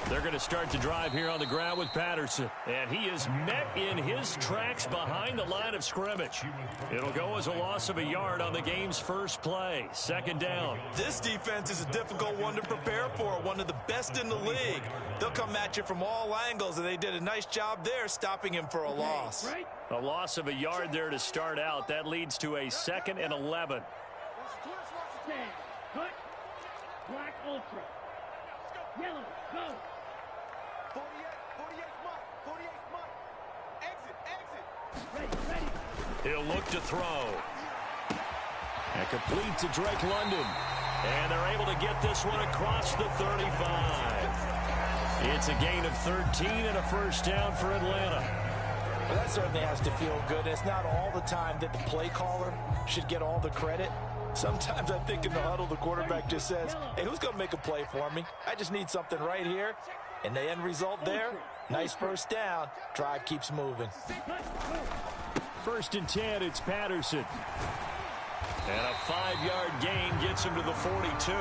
They're going to start to drive here on the ground with Patterson. And he is met in his tracks behind the line of scrimmage. It'll go as a loss of a yard on the game's first play. Second down. This defense is a difficult one to prepare for, one of the best in the league. They'll come at you from all angles, and they did a nice job there stopping him for a loss. A loss of a yard there to start out. That leads to a 2nd and 11. Cut. Black Ultra. Yellow. Go. 48 Mike. Exit. Ready. He'll look to throw. And complete to Drake London. And they're able to get this one across the 35. It's a gain of 13 and a first down for Atlanta. Well, that certainly has to feel good. It's not all the time that the play caller should get all the credit. Sometimes I think in the huddle, the quarterback just says, hey, who's going to make a play for me? I just need something right here. And the end result there, nice first down. Drive keeps moving. 1st and 10, it's Patterson. And a 5-yard gain gets him to the 42.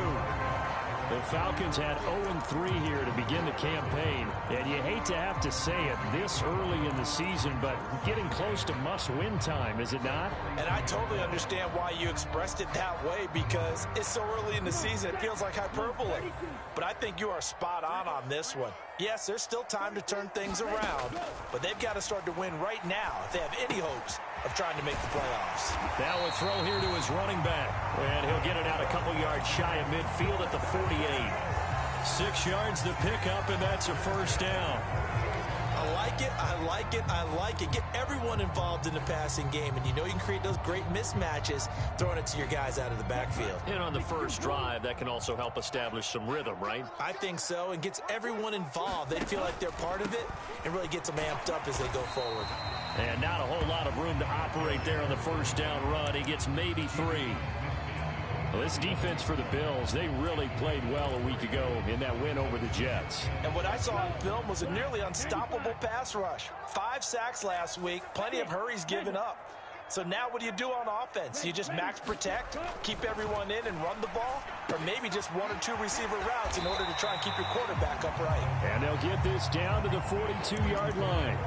The Falcons had 0-3 here to begin the campaign. And you hate to have to say it this early in the season, but getting close to must-win time, is it not? And I totally understand why you expressed it that way, because it's so early in the season, it feels like hyperbole. But I think you are spot on this one. Yes, there's still time to turn things around, but they've got to start to win right now if they have any hopes of trying to make the playoffs. Now a throw here to his running back. And he'll get it out a couple yards shy of midfield at the 48. 6 yards the pickup, and that's a first down. I like it. Get everyone involved in the passing game, and you know you can create those great mismatches throwing it to your guys out of the backfield. And on the first drive, that can also help establish some rhythm, right? I think so, and gets everyone involved. They feel like they're part of it and really gets them amped up as they go forward. And not a whole lot of room to operate there on the first down run. He gets maybe 3. Well, this defense for the Bills, they really played well a week ago in that win over the Jets. And what I saw on film was a nearly unstoppable pass rush. 5 sacks last week, plenty of hurries given up. So now what do you do on offense? You just max protect, keep everyone in and run the ball, or maybe just 1 or 2 receiver routes in order to try and keep your quarterback upright. And they'll get this down to the 42-yard line.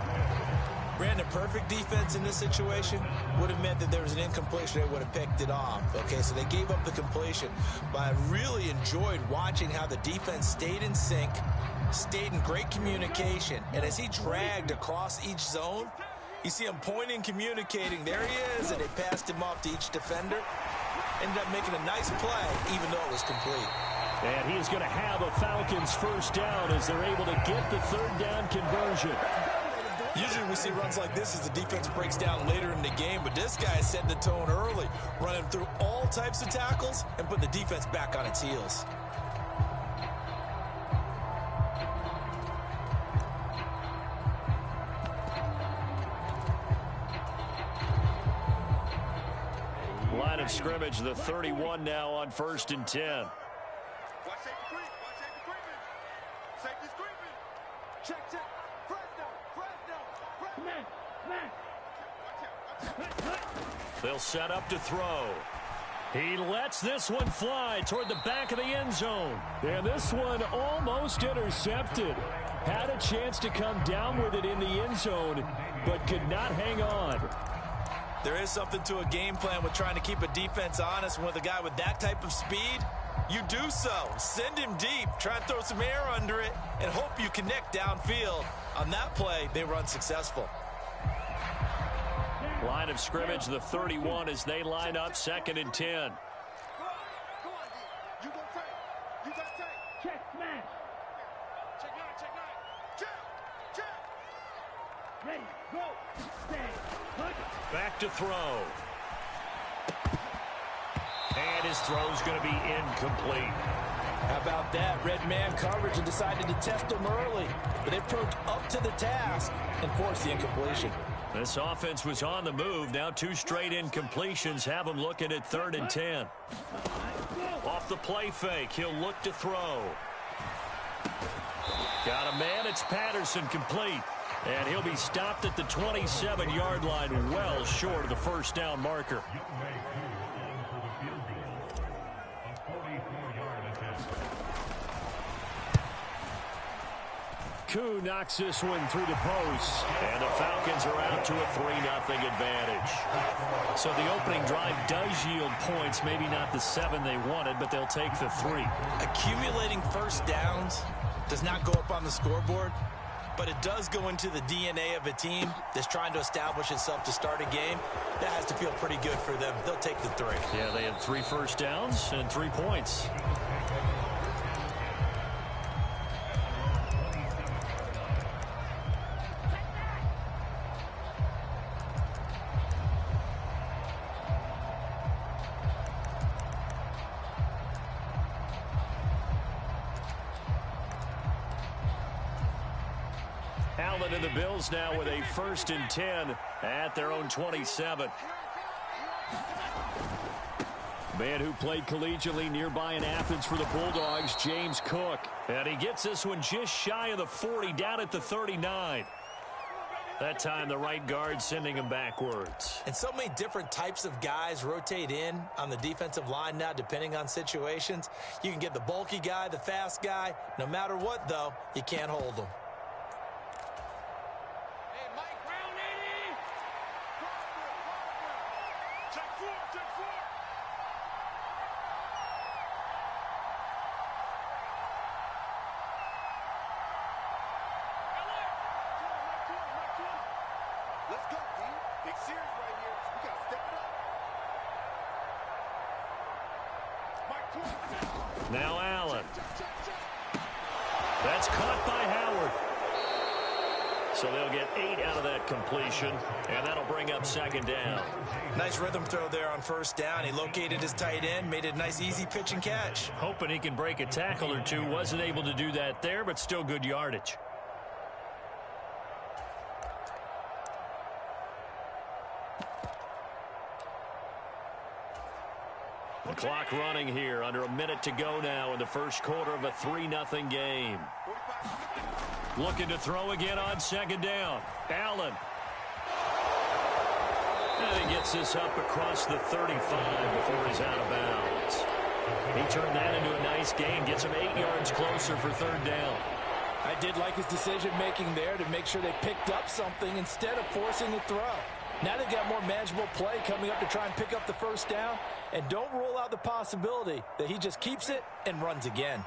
Brandon, perfect defense in this situation would have meant that there was an incompletion. They would have picked it off. Okay, so they gave up the completion. But I really enjoyed watching how the defense stayed in sync, stayed in great communication. And as he dragged across each zone, you see him pointing, communicating. There he is, and they passed him off to each defender. Ended up making a nice play, even though it was complete. And he is going to have a Falcons first down as they're able to get the 3rd down conversion. Usually we see runs like this as the defense breaks down later in the game, but this guy set the tone early, running through all types of tackles and putting the defense back on its heels. Line of scrimmage, the 31 now on 1st and 10. Watch safety creep. Safety's creeping. Check. They'll set up to throw. He lets this one fly toward the back of the end zone. And this one almost intercepted. Had a chance to come down with it in the end zone, but could not hang on. There is something to a game plan with trying to keep a defense honest. With a guy with that type of speed, you do so. Send him deep, try and throw some air under it, and hope you connect downfield. On that play, they were unsuccessful. Line of scrimmage, the 31 as they line up 2nd and 10. Go on, D. You got take. Check, smash. Check 9. Check. Ready, go. Stay. Cut. Back to throw. And his throw's going to be incomplete. How about that? Red man coverage and decided to test him early. But they proved up to the task and forced the incompletion. This offense was on the move. Now 2 straight incompletions have him looking at 3rd and 10. Off the play fake, he'll look to throw. Got a man, it's Patterson, complete. And he'll be stopped at the 27-yard line, well short of the first down marker. Koo knocks this one through the post. And the Falcons are out to a 3-0 advantage. So the opening drive does yield points. Maybe not the 7 they wanted, but they'll take the 3. Accumulating first downs does not go up on the scoreboard, but it does go into the DNA of a team that's trying to establish itself to start a game. That has to feel pretty good for them. They'll take the 3. Yeah, they had 3 first downs and 3 points. Allen and the Bills now with a 1st and 10 at their own 27. Man who played collegiately nearby in Athens for the Bulldogs, James Cook. And he gets this one just shy of the 40, down at the 39. That time the right guard sending him backwards. And so many different types of guys rotate in on the defensive line now, depending on situations. You can get the bulky guy, the fast guy. No matter what, though, you can't hold them. Let's go, D. Big series right here. We got to step it up. Now Allen. That's caught by Howard. So they'll get 8 out of that completion, and that'll bring up 2nd down. Nice rhythm throw there on 1st down. He located his tight end, made it a nice, easy pitch and catch. Hoping he can break a tackle or two. Wasn't able to do that there, but still good yardage. The clock running here, under a minute to go now in the first quarter of a 3-0 game. Looking to throw again on 2nd down. Allen. And he gets this up across the 35 before he's out of bounds. He turned that into a nice gain, gets him 8 yards closer for 3rd down. I did like his decision-making there to make sure they picked up something instead of forcing the throw. Now they've got more manageable play coming up to try and pick up the 1st down. And don't rule out the possibility that he just keeps it and runs again.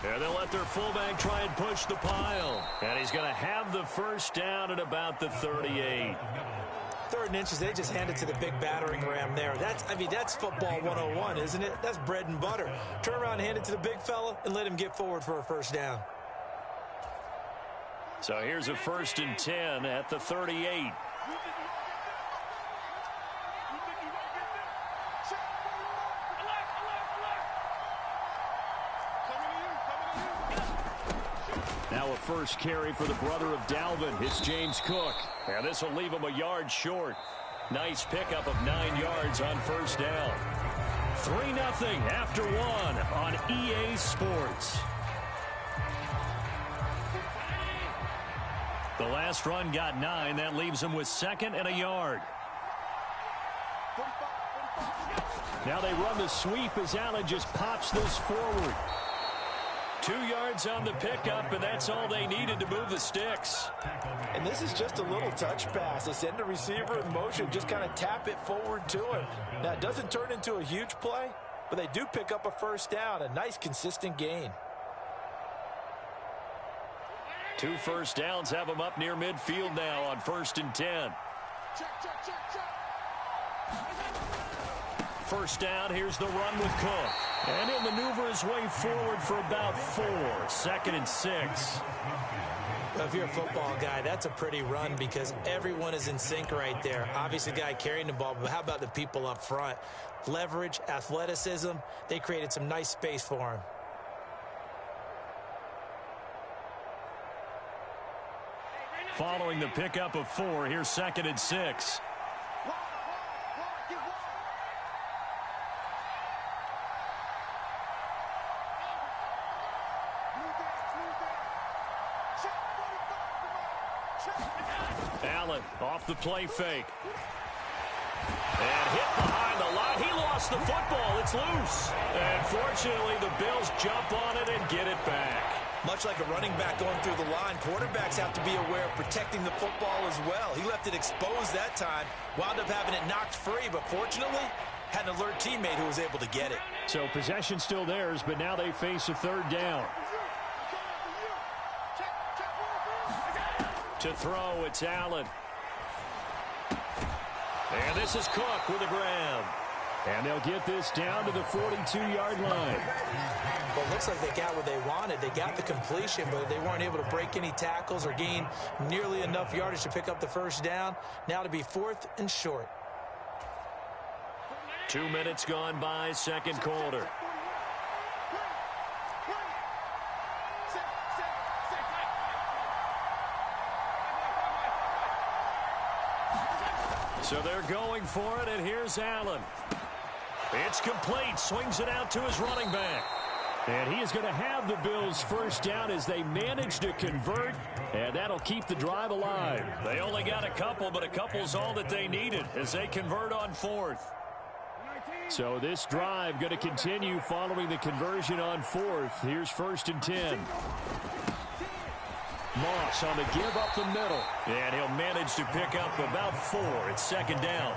And they'll let their fullback try and push the pile. And he's going to have the 1st down at about the 38. 3rd and inches, they just hand it to the big battering ram there. That's football 101, isn't it? That's bread and butter. Turn around, hand it to the big fella, and let him get forward for a 1st down. So here's a 1st and 10 at the 38. Now a 1st carry for the brother of Dalvin. It's James Cook. And this will leave him a yard short. Nice pickup of 9 yards on 1st down. 3-0 after 1 on EA Sports. The last run got 9. That leaves him with 2nd and a yard. Now they run the sweep as Allen just pops this forward. 2 yards on the pickup, and that's all they needed to move the sticks. And this is just a little touch pass. They send the receiver in motion, just kind of tap it forward to him. Now, it doesn't turn into a huge play, but they do pick up a 1st down, a nice, consistent gain. 2 first downs have them up near midfield now on 1st and 10. First down, here's the run with Cook. And he'll maneuver his way forward for about 4. 2nd and 6. Well, if you're a football guy, that's a pretty run because everyone is in sync right there. Obviously, the guy carrying the ball, but how about the people up front? Leverage, athleticism, they created some nice space for him. Following the pickup of 4, here's 2nd and 6. Allen off the play fake. And hit behind the line. He lost the football. It's loose. And fortunately, the Bills jump on it and get it back. Much like a running back going through the line, quarterbacks have to be aware of protecting the football as well. He left it exposed that time, wound up having it knocked free, but fortunately, had an alert teammate who was able to get it. So possession still theirs, but now they face a third down. To throw, it's Allen. And this is Cook with a grab. And they'll get this down to the 42-yard line. Well, it looks like they got what they wanted. They got the completion, but they weren't able to break any tackles or gain nearly enough yardage to pick up the first down. Now to be 4th and short. 2 minutes gone by, second quarter. So they're going for it, and here's Allen. It's complete. Swings it out to his running back. And he is going to have the Bills first down as they manage to convert, and that'll keep the drive alive. They only got a couple, but a couple's all that they needed as they convert on 4th. So this drive going to continue following the conversion on 4th. Here's 1st and 10. Moss on the give up the middle. And he'll manage to pick up about 4. It's 2nd down.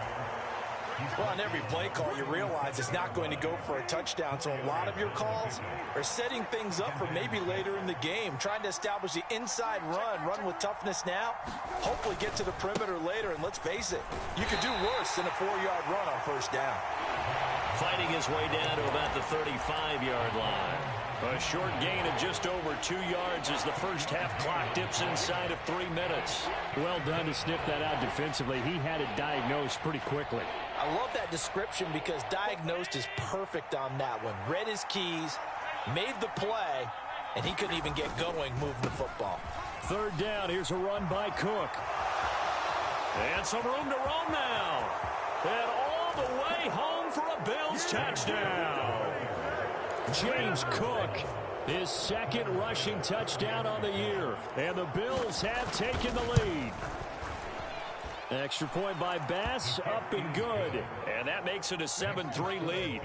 Well, on every play call, you realize it's not going to go for a touchdown. So a lot of your calls are setting things up for maybe later in the game, trying to establish the inside run with toughness now, hopefully get to the perimeter later. And let's face it, you could do worse than a 4-yard run on 1st down. Fighting his way down to about the 35-yard line. A short gain of just over 2 yards as the first half clock dips inside of 3 minutes. Well done to sniff that out defensively. He had it diagnosed pretty quickly. I love that description because diagnosed is perfect on that one. Read his keys, made the play, and he couldn't even get going moving the football. 3rd down. Here's a run by Cook. And some room to roam now. And all the way home for a Bills touchdown. James Cook, his 2nd rushing touchdown on the year. And the Bills have taken the lead. Extra point by Bass, up and good. And that makes it a 7-3 lead.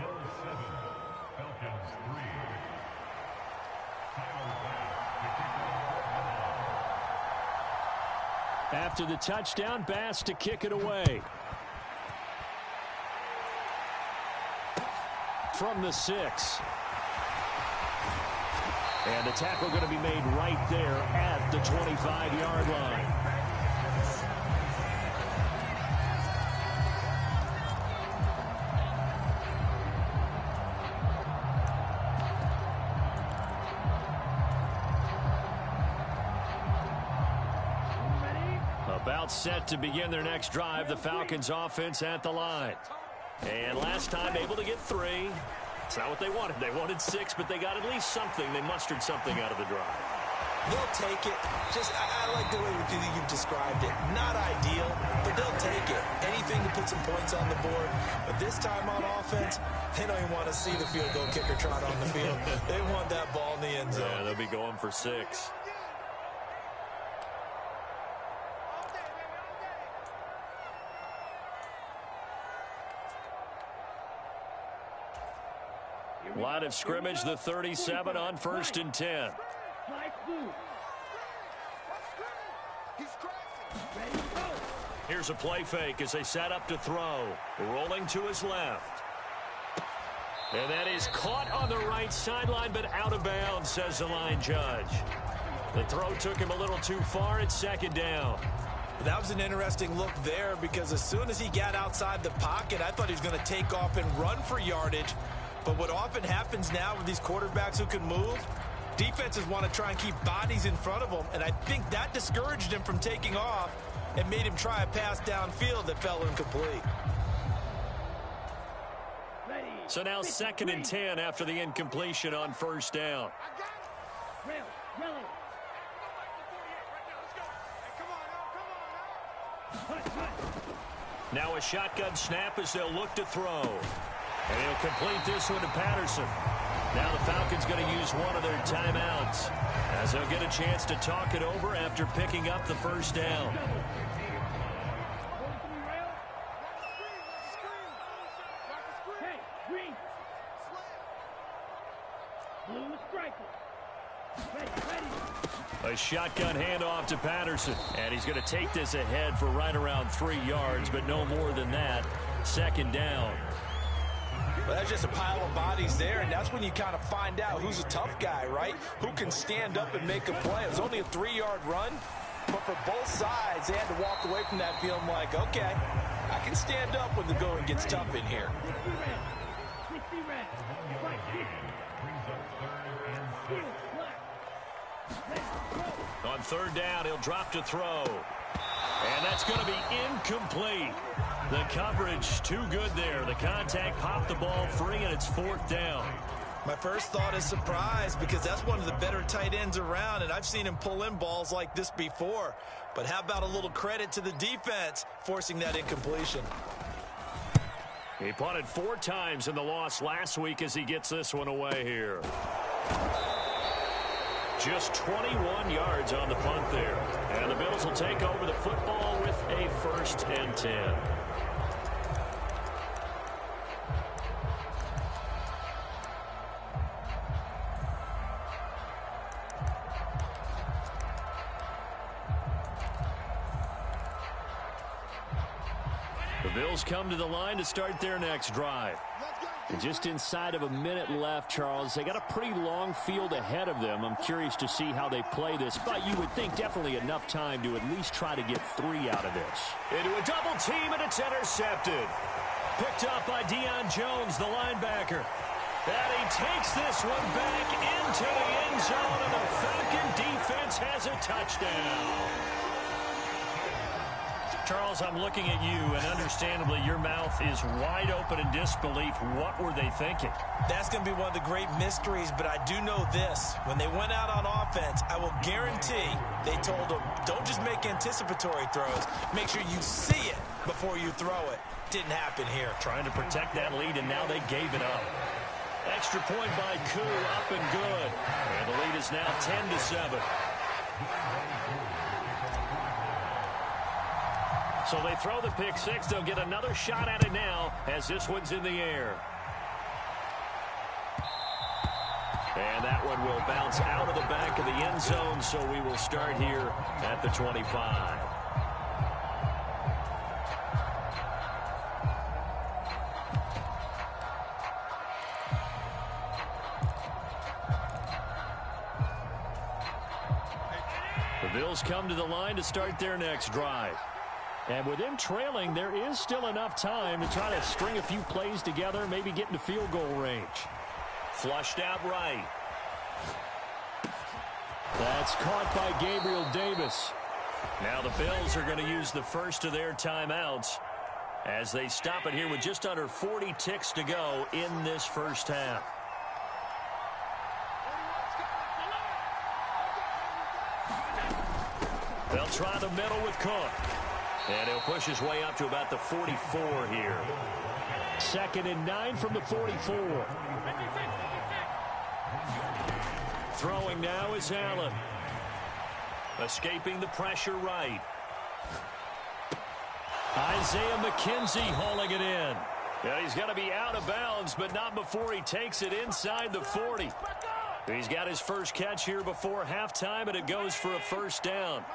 After the touchdown, Bass to kick it away. From the 6. And the tackle going to be made right there at the 25-yard line. About set to begin their next drive, the Falcons offense at the line. And last time able to get 3. It's not what they wanted. They wanted 6, but they got at least something. They mustered something out of the drive. They'll take it. I like the way you've described it. Not ideal, but they'll take it. Anything to put some points on the board. But this time on offense, they don't even want to see the field goal kicker trot on the field. They want that ball in the end zone. Yeah, they'll be going for 6. Line of scrimmage, the 37 on 1st and 10. Here's a play fake as they set up to throw. Rolling to his left. And that is caught on the right sideline, but out of bounds, says the line judge. The throw took him a little too far. It's 2nd down. That was an interesting look there because as soon as he got outside the pocket, I thought he was going to take off and run for yardage. But what often happens now with these quarterbacks who can move, defenses want to try and keep bodies in front of them, and I think that discouraged him from taking off and made him try a pass downfield that fell incomplete. So now 2nd and 10 after the incompletion on 1st down. Now a shotgun snap as they'll look to throw. And he'll complete this one to Patterson. Now the Falcons going to use one of their timeouts as they'll get a chance to talk it over after picking up the 1st down. Blue striker. Ready, ready. A shotgun handoff to Patterson. And he's going to take this ahead for right around 3 yards, but no more than that. Second down. Well, that's just a pile of bodies there, and that's when you kind of find out who's a tough guy, right? Who can stand up and make a play. It was only a 3-yard run, but for both sides, they had to walk away from that feeling like, okay, I can stand up when the going gets tough in here. 60 red. Right, 50. On third down, he'll drop to throw. And that's going to be incomplete. The coverage too good there. The contact popped the ball free, and it's fourth down. My first thought is surprise, because that's one of the better tight ends around, and I've seen him pull in balls like this before. But how about a little credit to the defense forcing that incompletion? He punted 4 times in the loss last week as he gets this one away here. Just 21 yards on the punt there. And the Bills will take over the football with a 1st and 10. The Bills come to the line to start their next drive. And just inside of a minute left, Charles. They got a pretty long field ahead of them. I'm curious to see how they play this, but you would think definitely enough time to at least try to get 3 out of this. Into a double team, and it's intercepted. Picked up by Deion Jones, the linebacker. And he takes this one back into the end zone, and the Falcon defense has a touchdown. Charles, I'm looking at you, and understandably, your mouth is wide open in disbelief. What were they thinking? That's going to be one of the great mysteries, but I do know this. When they went out on offense, I will guarantee they told them, don't just make anticipatory throws. Make sure you see it before you throw it. Didn't happen here. Trying to protect that lead, and now they gave it up. Extra point by Koo, up and good. And the lead is now 10-7. So they throw the pick six. They'll get another shot at it now as this one's in the air. And that one will bounce out of the back of the end zone, so we will start here at the 25. The Bills come to the line to start their next drive. And with them trailing, there is still enough time to try to string a few plays together, maybe get into field goal range. Flushed out right. That's caught by Gabriel Davis. Now the Bills are going to use the first of their timeouts as they stop it here with just under 40 ticks to go in this first half. They'll try the middle with Cook. And he'll push his way up to about the 44 here. 2nd and 9 from the 44. Throwing now is Allen. Escaping the pressure right. Isaiah McKenzie hauling it in. Yeah, he's going to be out of bounds, but not before he takes it inside the 40. He's got his first catch here before halftime, and it goes for a first down.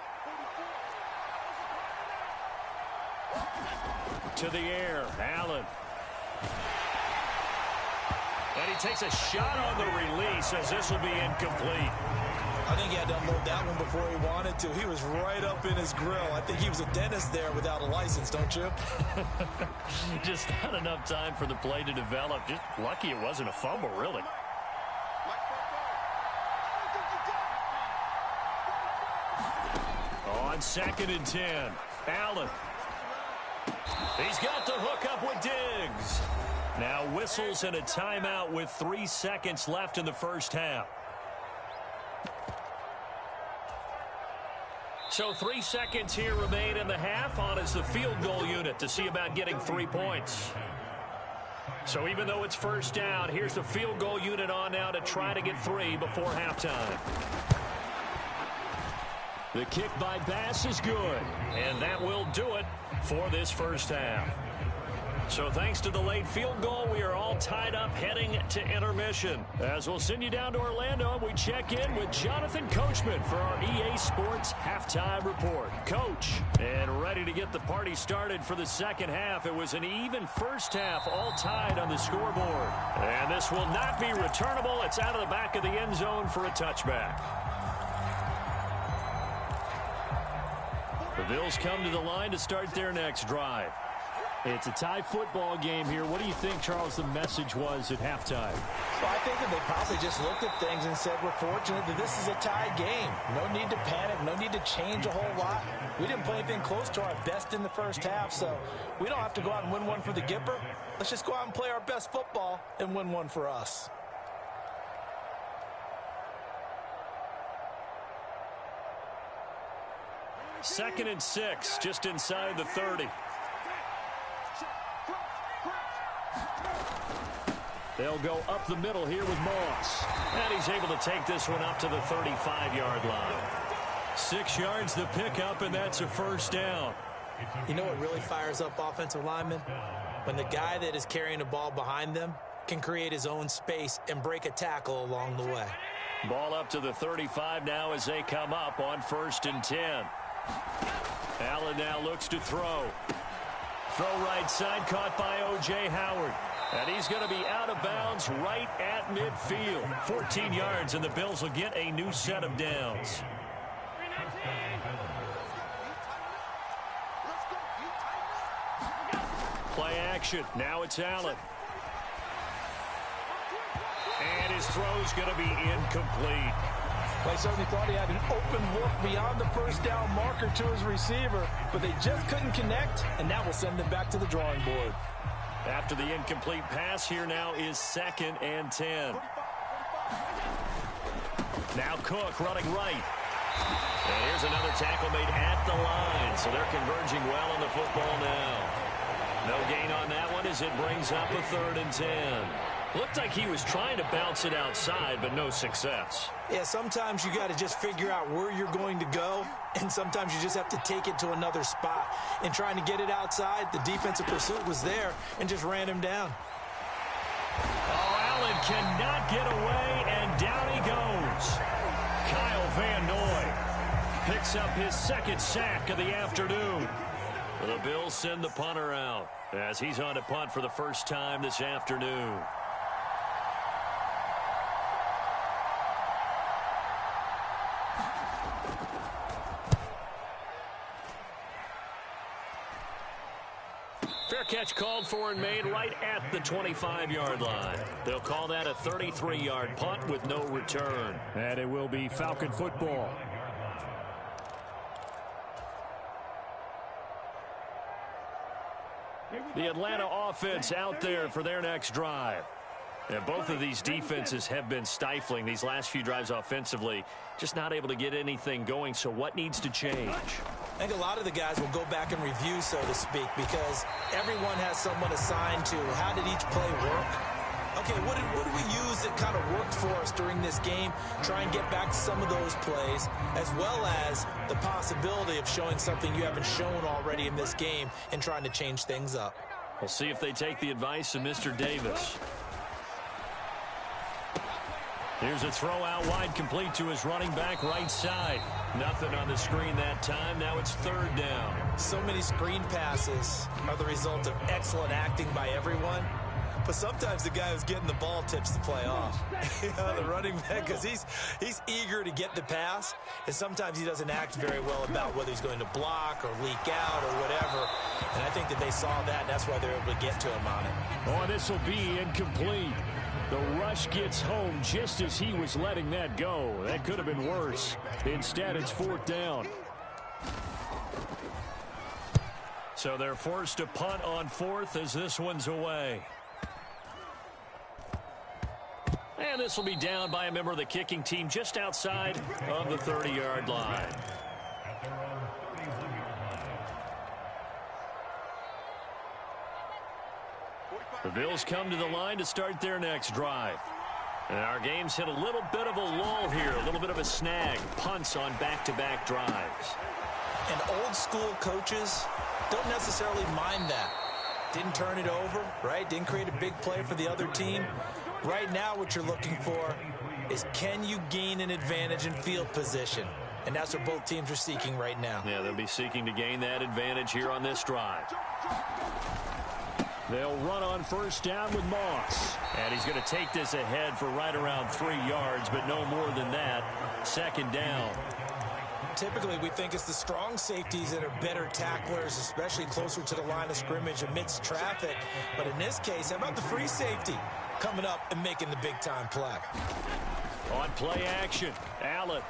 To the air, Allen. And he takes a shot on the release as this will be incomplete. I think he had to unload that one before he wanted to. He was right up in his grill. I think he was a dentist there without a license, don't you? Just not enough time for the play to develop. Just lucky it wasn't a fumble, really. On 2nd and 10, Allen. He's got the hook up with Diggs. Now whistles and a timeout with 3 seconds left in the first half. So 3 seconds here remain in the half. On is the field goal unit to see about getting 3 points. So even though it's first down, here's the field goal unit on now to try to get 3 before halftime. The kick by Bass is good, and that will do it for this first half. So thanks to the late field goal, we are all tied up heading to intermission. As we'll send you down to Orlando, we check in with Jonathan Coachman for our EA Sports Halftime Report. Coach, and ready to get the party started for the second half. It was an even first half, all tied on the scoreboard. And this will not be returnable. It's out of the back of the end zone for a touchback. The Bills come to the line to start their next drive. It's a tie football game here. What do you think, Charles, the message was at halftime? Well, I think that they probably just looked at things and said, we're fortunate that this is a tie game. No need to panic. No need to change a whole lot. We didn't play anything close to our best in the first half, so we don't have to go out and win one for the Gipper. Let's just go out and play our best football and win one for us. Second and 6, just inside the 30. They'll go up the middle here with Moss. And he's able to take this one up to the 35-yard line. 6 yards the pickup, and that's a first down. You know what really fires up offensive linemen? When the guy that is carrying the ball behind them can create his own space and break a tackle along the way. Ball up to the 35 now as they come up on 1st and 10. Allen now looks to throw. Throw right side, caught by O.J. Howard. And he's going to be out of bounds right at midfield. 14 yards, and the Bills will get a new set of downs. Play action. Now it's Allen. And his throw's going to be incomplete. Well, I certainly thought he had an open look beyond the first down marker to his receiver, but they just couldn't connect, and that will send them back to the drawing board. After the incomplete pass, here now is 2nd and 10. Now Cook running right. And here's another tackle made at the line, so they're converging well on the football now. No gain on that one as it brings up a 3rd and 10. Looked like he was trying to bounce it outside, but no success. Yeah, sometimes you got to just figure out where you're going to go, and sometimes you just have to take it to another spot. And trying to get it outside, the defensive pursuit was there and just ran him down. Oh, Allen cannot get away, and down he goes. Kyle Van Noy picks up his 2nd sack of the afternoon. The Bills send the punter out as he's on to punt for the first time this afternoon. Fair catch called for and made right at the 25-yard line. They'll call that a 33-yard punt with no return. And it will be Falcon football. The Atlanta offense out there for their next drive. And both of these defenses have been stifling these last few drives offensively. Just not able to get anything going, so what needs to change? I think a lot of the guys will go back and review, so to speak, because everyone has someone assigned to how did each play work. Okay, what did we use that kind of worked for us during this game? Try and get back to some of those plays, as well as the possibility of showing something you haven't shown already in this game and trying to change things up. We'll see if they take the advice of Mr. Davis. Here's a throw out wide, complete to his running back right side. Nothing on the screen that time. Now it's 3rd down. So many screen passes are the result of excellent acting by everyone. But sometimes the guy who's getting the ball tips the play off. The running back, because he's eager to get the pass, and sometimes he doesn't act very well about whether he's going to block or leak out or whatever. And I think that they saw that, and that's why they're able to get to him on it. Oh, this will be incomplete. The rush gets home just as he was letting that go. That could have been worse. Instead, it's 4th down. So they're forced to punt on 4th as this one's away. And this will be down by a member of the kicking team just outside of the 30-yard line. The Bills come to the line to start their next drive. And our game's hit a little bit of a lull here, a little bit of a snag. Punts on back-to-back drives. And old-school coaches don't necessarily mind that. Didn't turn it over, right? Didn't create a big play for the other team. Right now what you're looking for is, can you gain an advantage in field position? And that's what both teams are seeking right now. Yeah, they'll be seeking to gain that advantage here on this drive. They'll run on first down with Moss. And he's going to take this ahead for right around 3 yards, but no more than that. Second down. Typically, we think it's the strong safeties that are better tacklers, especially closer to the line of scrimmage amidst traffic. But in this case, how about the free safety coming up and making the big-time play? On play action, Allen.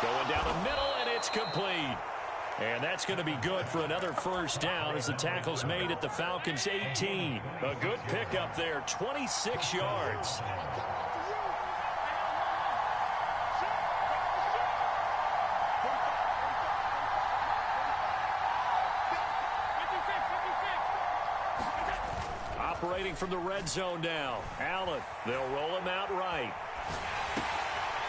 Going down the middle, and it's complete. And that's going to be good for another first down as the tackle's made at the Falcons' 18. A good pickup there, 26 yards. Operating from the red zone now. Allen, they'll roll him out right.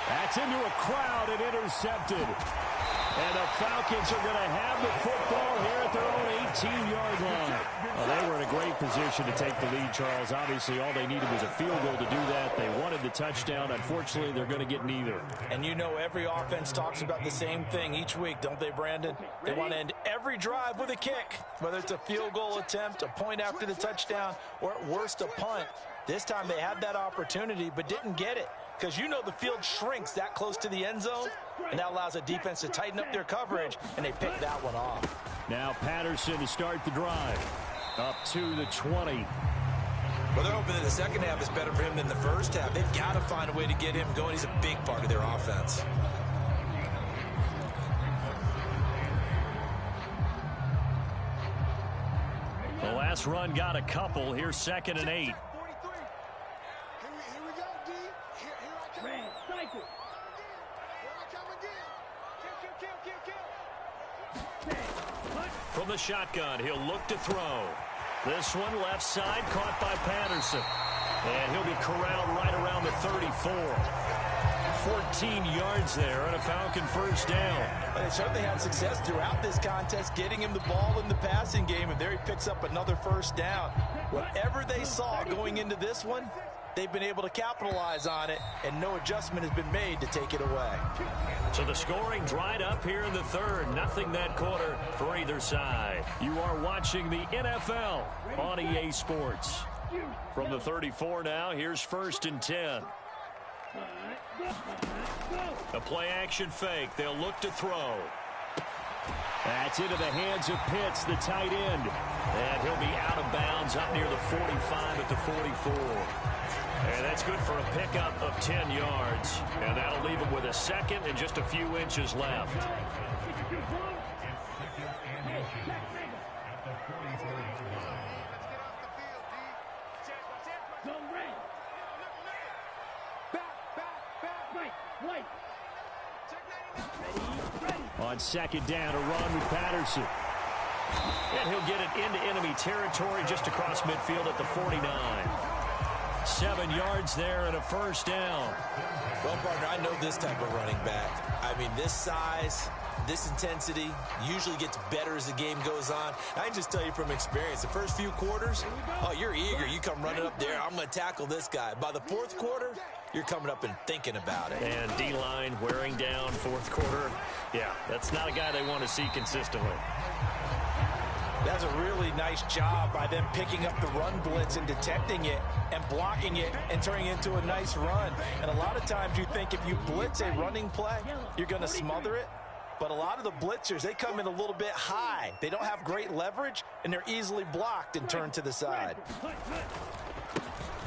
That's into a crowd and intercepted. And the Falcons are going to have the football here at their own 18-yard line. Well, they were in a great position to take the lead, Charles. Obviously, all they needed was a field goal to do that. They wanted the touchdown. Unfortunately, they're going to get neither. And you know every offense talks about the same thing each week, don't they, Brandon? They want to end every drive with a kick, whether it's a field goal attempt, a point after the touchdown, or at worst a punt. This time they had that opportunity but didn't get it, because you know the field shrinks that close to the end zone, and that allows a defense to tighten up their coverage, and they picked that one off. Now Patterson to start the drive. Up to the 20. Well, they're hoping that the second half is better for him than the first half. They've got to find a way to get him going. He's a big part of their offense. The last run got a couple. Here's 2nd and 8. Here we go, D. Here I come. Red, cycle. Here I come again. Kill. From the shotgun, he'll look to throw. This one left side, caught by Patterson. And he'll be corralled right around the 34. 14 yards there and a Falcon first down. But they certainly had success throughout this contest, getting him the ball in the passing game, and there he picks up another first down. Whatever they saw going into this one, they've been able to capitalize on it, and no adjustment has been made to take it away. So the scoring dried up here in the third. Nothing that quarter for either side. You are watching the NFL on EA Sports. From the 34 now, here's 1st and 10. A play-action fake. They'll look to throw. That's into the hands of Pitts, the tight end. And he'll be out of bounds up near the 45 at the 44. And that's good for a pickup of 10 yards. And that'll leave him with a second and just a few inches left. On 2nd down, a run with Patterson. And he'll get it into enemy territory just across midfield at the 49. 7 yards there and a first down. Well, partner, I know this type of running back. I mean, this size, this intensity usually gets better as the game goes on. I can just tell you from experience, the first few quarters, oh, you're eager. You come running up there, I'm going to tackle this guy. By the 4th quarter, you're coming up and thinking about it. And D-line wearing down 4th quarter. Yeah, that's not a guy they want to see consistently. That's a really nice job by them picking up the run blitz and detecting it and blocking it and turning it into a nice run. And a lot of times you think if you blitz a running play, you're going to smother it. But a lot of the blitzers, they come in a little bit high. They don't have great leverage, and they're easily blocked and turned to the side.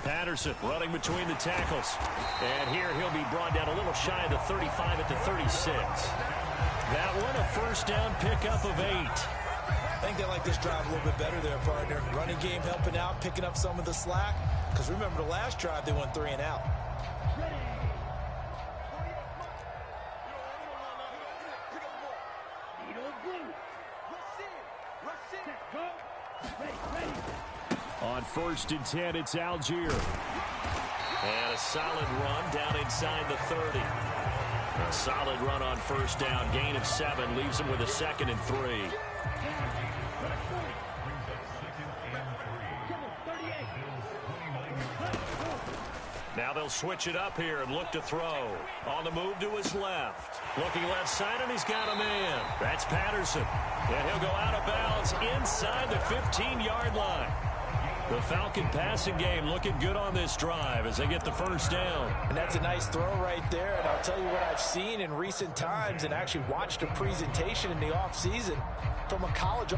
Patterson running between the tackles. And here he'll be brought down a little shy of the 35 at the 36. That one a first down pickup of 8. I think they like this drive a little bit better there, partner. Running game helping out, picking up some of the slack. Because remember the last drive, they went 3 and out. On 1st and 10, it's Algier. And a solid run down inside the 30. A solid run on first down. Gain of 7 leaves him with a 2nd and 3. Now they'll switch it up here and look to throw. On the move to his left. Looking left side, and he's got a man. That's Patterson. And he'll go out of bounds inside the 15-yard line. The Falcon passing game looking good on this drive as they get the first down. And that's a nice throw right there. And I'll tell you what I've seen in recent times and actually watched a presentation in the offseason from a college.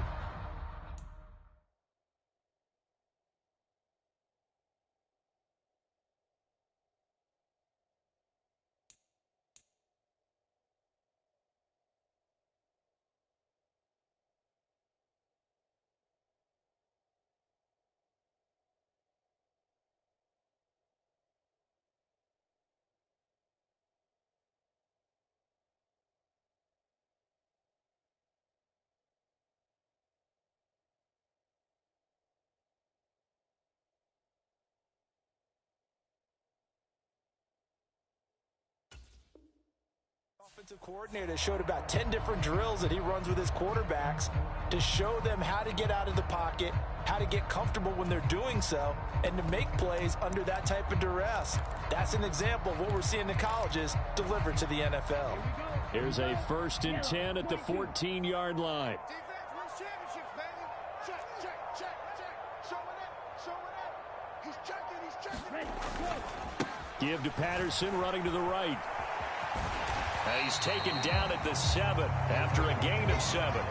Offensive coordinator showed about 10 different drills that he runs with his quarterbacks to show them how to get out of the pocket, how to get comfortable when they're doing so, and to make plays under that type of duress. That's an example of what we're seeing in colleges delivered to the NFL. Here's a 1st and 10 at the 14-yard line. Defense wins championships, baby. Check, check, check, check. Showing it, showing it. He's checking, he's checking. Ready, go. Give to Patterson, running to the right. He's taken down at the 7 after a gain of 7.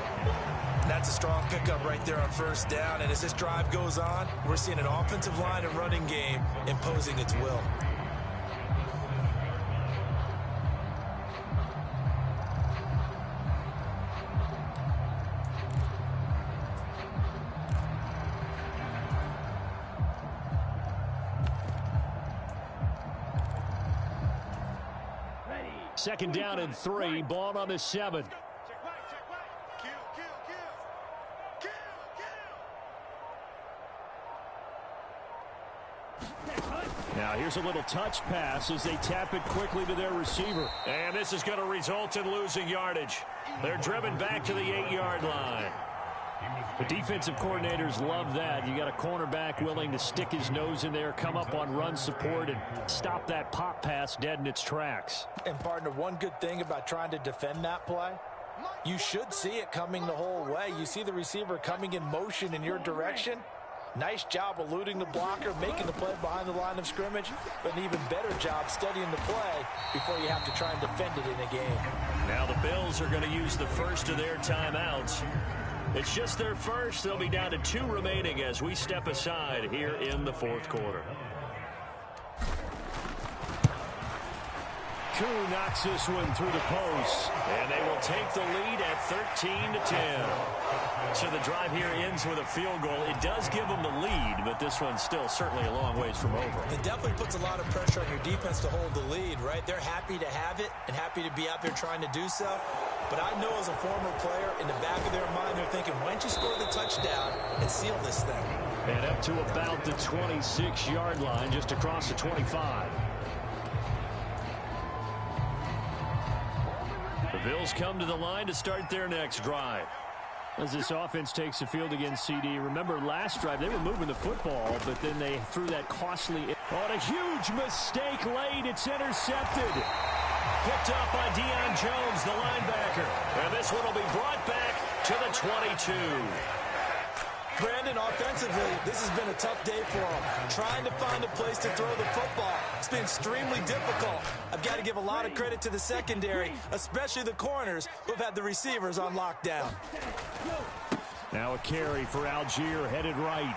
That's a strong pickup right there on 1st down. And as this drive goes on, we're seeing an offensive line and running game imposing its will. Second down and 3, ball on the 7. Check right, check right. Kill, kill, kill. Kill, kill. Now here's a little touch pass as they tap it quickly to their receiver. And this is going to result in losing yardage. They're driven back to the 8-yard line. The defensive coordinators love that. You got a cornerback willing to stick his nose in there, come up on run support, and stop that pop pass dead in its tracks. And partner, one good thing about trying to defend that play, you should see it coming the whole way. You see the receiver coming in motion in your direction. Nice job eluding the blocker, making the play behind the line of scrimmage, but an even better job studying the play before you have to try and defend it in a game. Now the Bills are going to use the first of their timeouts. It's just their first. They'll be down to 2 remaining as we step aside here in the 4th quarter. Koo knocks this one through the post, and they will take the lead at 13-10. So the drive here ends with a field goal. It does give them the lead, but this one's still certainly a long ways from over. It definitely puts a lot of pressure on your defense to hold the lead, right? They're happy to have it and happy to be out there trying to do so. But I know as a former player, in the back of their mind, they're thinking, why don't you score the touchdown and seal this thing? And up to about the 26-yard line, just across the 25. The Bills come to the line to start their next drive. As this offense takes the field against CD, remember last drive they were moving the football, but then they threw that costly on a huge mistake late. It's intercepted. Picked up by Deion Jones, the linebacker. And this one will be brought back to the 22. Brandon, offensively, this has been a tough day for him. Trying to find a place to throw the football. It's been extremely difficult. I've got to give a lot of credit to the secondary, especially the corners who've had the receivers on lockdown. Now a carry for Algier, headed right.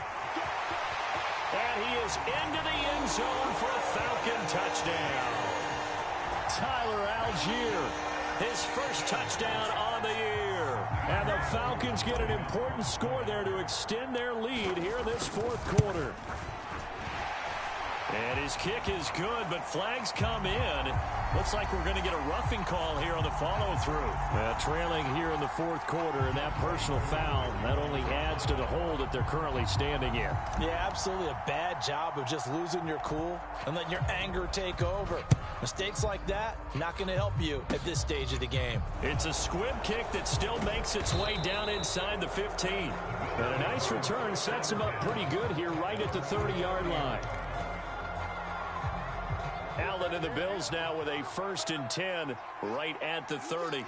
And he is into the end zone for a Falcon touchdown. Tyler Algier, his first touchdown on the year. And the Falcons get an important score there to extend their lead here in this 4th quarter. And his kick is good, but flags come in. Looks like we're going to get a roughing call here on the follow-through. Trailing here in the fourth quarter, and that personal foul, that only adds to the hole that they're currently standing in. Yeah, absolutely a bad job of just losing your cool and letting your anger take over. Mistakes like that, not going to help you at this stage of the game. It's a squib kick that still makes its way down inside the 15. And a nice return sets him up pretty good here right at the 30-yard line. Allen and the Bills now with a 1st and 10 right at the 30.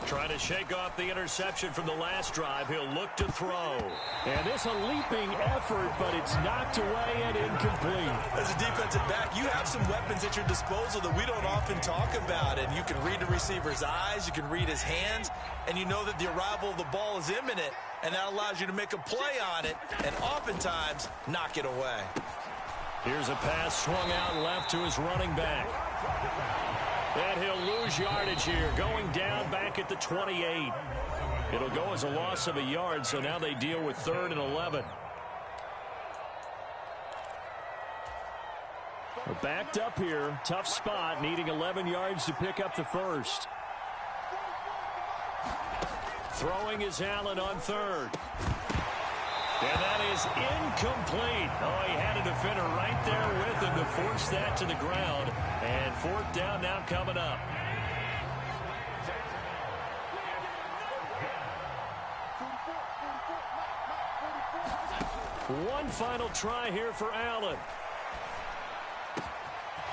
Trying to shake off the interception from the last drive. He'll look to throw. And this a leaping effort, but it's knocked away and incomplete. As a defensive back, you have some weapons at your disposal that we don't often talk about. And you can read the receiver's eyes, you can read his hands, and you know that the arrival of the ball is imminent, and that allows you to make a play on it and oftentimes knock it away. Here's a pass swung out left to his running back. And he'll lose yardage here, going down back at the 28. It'll go as a loss of a yard, so now they deal with 3rd and 11. We're backed up here. Tough spot, needing 11 yards to pick up the first. Throwing is Allen on 3rd. And that is incomplete. Oh, he had a defender right there with him to force that to the ground. And 4th down now coming up. One final try here for Allen.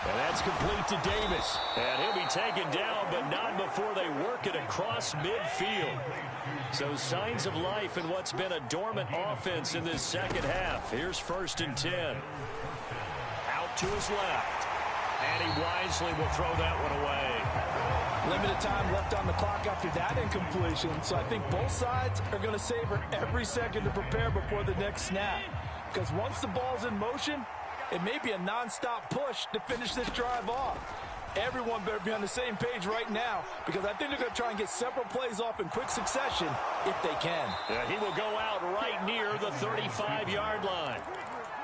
And that's complete to Davis. And he'll be taken down, but not before they work it across midfield. So signs of life in what's been a dormant offense in this second half. Here's 1st and 10. Out to his left. And he wisely will throw that one away. Limited time left on the clock after that incompletion. So I think both sides are going to savor every second to prepare before the next snap. Because once the ball's in motion, it may be a nonstop push to finish this drive off. Everyone better be on the same page right now, because I think they're going to try and get several plays off in quick succession if they can. Yeah, he will go out right near the 35-yard line.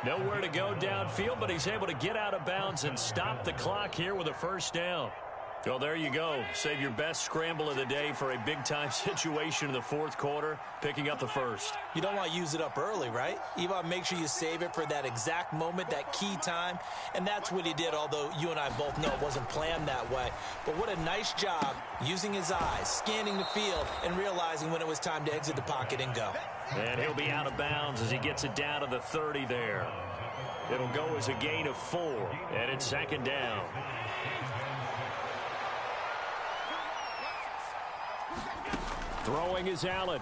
Nowhere to go downfield, but he's able to get out of bounds and stop the clock here with a 1st down. Well, there you go. Save your best scramble of the day for a big-time situation in the 4th quarter, picking up the first. You don't want to use it up early, right? You want to make sure you save it for that exact moment, that key time, and that's what he did, although you and I both know it wasn't planned that way. But what a nice job using his eyes, scanning the field, and realizing when it was time to exit the pocket and go. And he'll be out of bounds as he gets it down to the 30 there. It'll go as a gain of 4, and it's 2nd down. Throwing is Allen.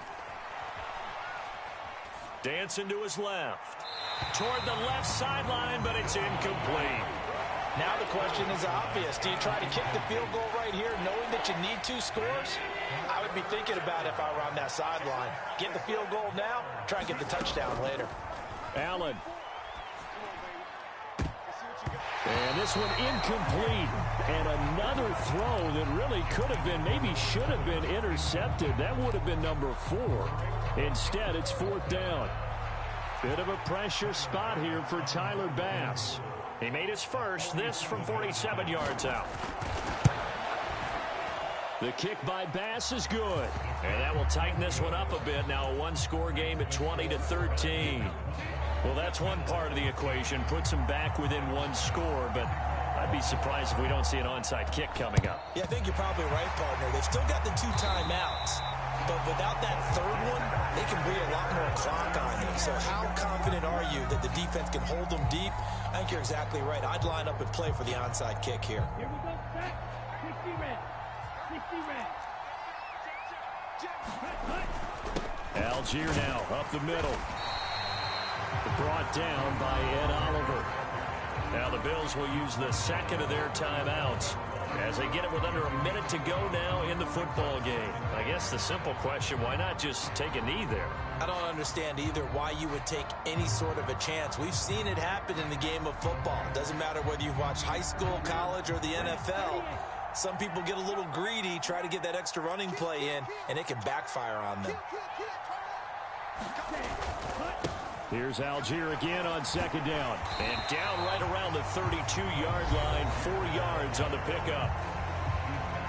Dancing to his left. Toward the left sideline, but it's incomplete. Now the question is obvious. Do you try to kick the field goal right here knowing that you need 2 scores? I would be thinking about it if I were on that sideline. Get the field goal now, try and get the touchdown later. Allen. And this one incomplete. And another throw that really could have been, maybe should have been intercepted. That would have been number 4. Instead, it's 4th down. Bit of a pressure spot here for Tyler Bass. He made his first, this from 47 yards out. The kick by Bass is good. And that will tighten this one up a bit. Now a 1-score game at 20-13. Well, that's one part of the equation. Puts them back within 1 score, but I'd be surprised if we don't see an onside kick coming up. Yeah, I think you're probably right, partner. They've still got the 2 timeouts, but without that 3rd one, they can bleed a lot more clock on you. So how confident are you that the defense can hold them deep? I think you're exactly right. I'd line up and play for the onside kick here. Here we go, set. 60 red. 60 red. Algier now up the middle. Brought down by Ed Oliver. Now the Bills will use the 2nd of their timeouts as they get it with under a minute to go now in the football game. I guess the simple question, why not just take a knee there? I don't understand either why you would take any sort of a chance. We've seen it happen in the game of football. It doesn't matter whether you've watched high school, college, or the NFL. Some people get a little greedy, try to get that extra running play in, and it can backfire on them. Here's Algier again on second down. And down right around the 32-yard line, 4 yards on the pickup.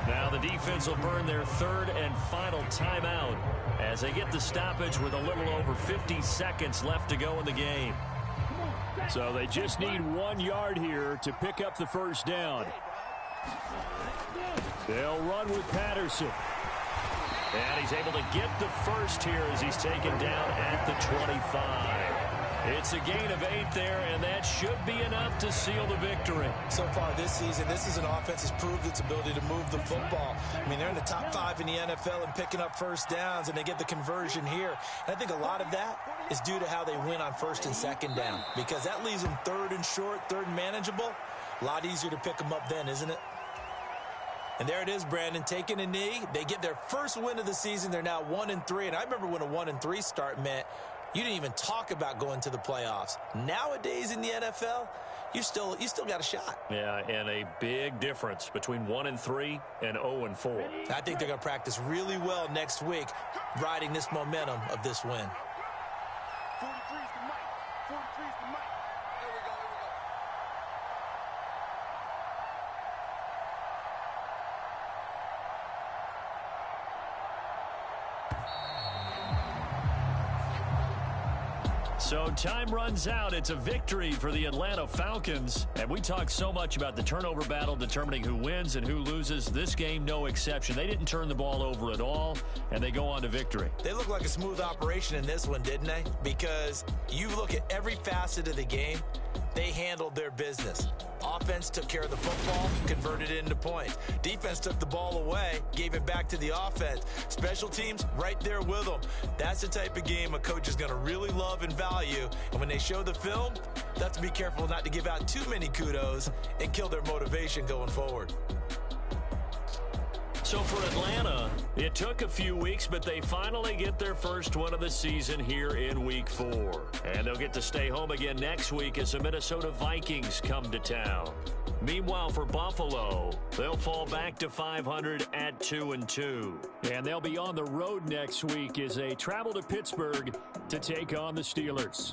Now the defense will burn their third and final timeout as they get the stoppage with a little over 50 seconds left to go in the game. So they just need 1 yard here to pick up the first down. They'll run with Patterson. And he's able to get the first here as he's taken down at the 25. It's a gain of 8 there, and that should be enough to seal the victory. So far this season, this is an offense that's proved its ability to move the football. I mean, they're in the top 5 in the NFL in picking up first downs, and they get the conversion here. And I think a lot of that is due to how they win on first and second down, because that leaves them third and short, third and manageable. A lot easier to pick them up then, isn't it? And there it is, Brandon, taking a knee. They get their first win of the season. They're now 1-3. And I remember when a 1-3 start meant you didn't even talk about going to the playoffs. Nowadays in the NFL, you still got a shot. Yeah, and a big difference between 1-3 and 0-4. I think they're going to practice really well next week, riding this momentum of this win. 43's the mic. 43's the mic. Here we go. So time runs out. It's a victory for the Atlanta Falcons. And we talk so much about the turnover battle determining who wins and who loses. This game, no exception. They didn't turn the ball over at all, and they go on to victory. They look like a smooth operation in this one, didn't they? Because you look at every facet of the game, they handled their business. Offense took care of the football, converted it into points. Defense took the ball away, gave it back to the offense. Special teams, right there with them. That's the type of game a coach is going to really love and value. And when they show the film, they have to be careful not to give out too many kudos and kill their motivation going forward. So for Atlanta, it took a few weeks, but they finally get their first win of the season here in Week 4. And they'll get to stay home again next week as the Minnesota Vikings come to town. Meanwhile, for Buffalo, they'll fall back to 500 at 2-2. And they'll be on the road next week as they travel to Pittsburgh to take on the Steelers.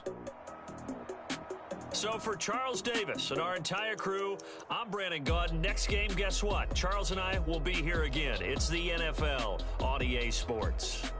So for Charles Davis and our entire crew, I'm Brandon Gaudin. Next game, guess what? Charles and I will be here again. It's the NFL on EA Sports.